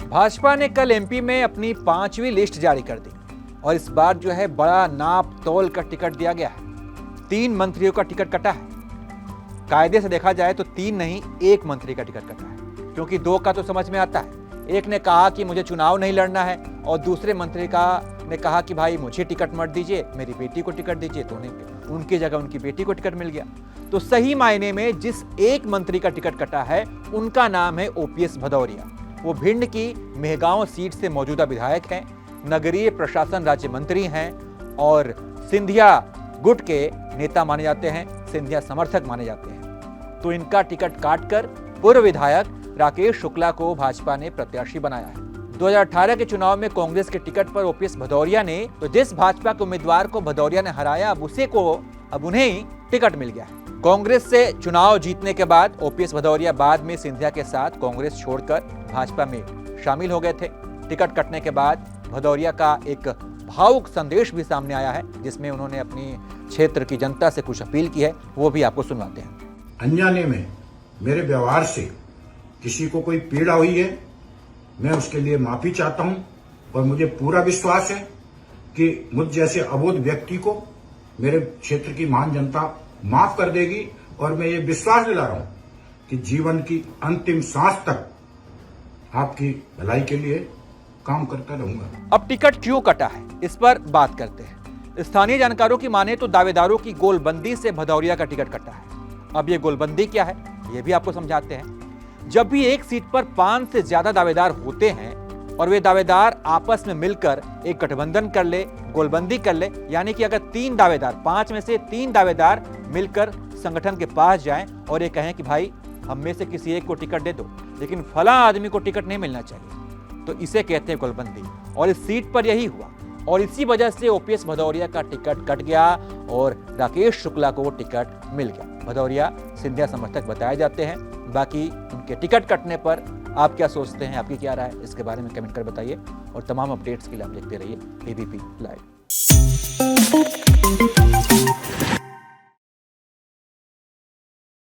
भाजपा ने कल एमपी में अपनी 5वीं लिस्ट जारी कर दी और इस बार जो है बड़ा नाप तोल का टिकट दिया गया है। 3 मंत्रियों का टिकट कटा है। कायदे से देखा जाए तो 3 नहीं 1 मंत्री का टिकट कटा है, क्योंकि 2 का तो समझ में आता है। एक ने कहा कि मुझे चुनाव नहीं लड़ना है और दूसरे मंत्री ने कहा कि भाई मुझे टिकट मत दीजिए, मेरी बेटी को टिकट दीजिए, तो उनकी जगह उनकी बेटी को टिकट मिल गया। तो सही मायने में जिस 1 मंत्री का टिकट कटा है उनका नाम है ओपीएस भदौरिया। वो भिंड की मेहगांव सीट से मौजूदा विधायक हैं, नगरीय प्रशासन राज्य मंत्री हैं और सिंधिया गुट के नेता माने जाते हैं, सिंधिया समर्थक माने जाते हैं। तो इनका टिकट काटकर पूर्व विधायक राकेश शुक्ला को भाजपा ने प्रत्याशी बनाया है। 2018 के चुनाव में कांग्रेस के टिकट पर ओपीएस भदौरिया ने तो जिस भाजपा के उम्मीदवार को भदौरिया ने हराया अब उन्हें ही टिकट मिल गया है। कांग्रेस से चुनाव जीतने के बाद ओपीएस भदौरिया बाद में सिंधिया के साथ कांग्रेस छोड़कर भाजपा में शामिल हो गए थे। टिकट कटने के बाद भदौरिया का एक भावुक संदेश भी सामने आया है, जिसमें उन्होंने अपनी क्षेत्र की जनता से कुछ अपील की है, वो भी आपको सुनवाते हैं। अनजाने में मेरे व्यवहार से किसी को कोई पीड़ा हुई है, मैं उसके लिए माफी चाहता हूं और मुझे पूरा विश्वास है कि मुझ जैसे अबोध व्यक्ति को मेरे क्षेत्र की महान जनता माफ कर देगी और मैं ये विश्वास दिला रहा हूं कि जीवन की अंतिम सांस तक आपकी भलाई के लिए काम करता रहूंगा। अब टिकट क्यों कटा है, इस पर बात करते हैं। स्थानीय जानकारों की माने तो दावेदारों की गोलबंदी से भदौरिया का टिकट कटा है। अब ये गोलबंदी क्या है, ये भी आपको समझाते हैं। जब भी एक सीट पर 5 से ज्यादा दावेदार होते हैं और वे दावेदार आपस में मिलकर एक गठबंधन कर ले, गोलबंदी कर ले, यानी कि अगर 3 दावेदार 5 में से 3 दावेदार मिलकर संगठन के पास जाएं और ये कहें कि भाई हम में से किसी एक को टिकट दे दो, लेकिन फला आदमी को टिकट नहीं मिलना चाहिए, तो इसे कहते हैं गोलबंदी। और इस सीट पर यही हुआ और इसी वजह से ओपीएस भदौरिया का टिकट कट गया और राकेश शुक्ला को टिकट मिल गया। भदौरिया सिंधिया समर्थक बताए जाते हैं। बाकी उनके टिकट कटने पर आप क्या सोचते हैं, आपकी क्या राय है, इसके बारे में कमेंट कर बताइए और तमाम अपडेट्स के लिए आप देखते रहिए एबीपी लाइव।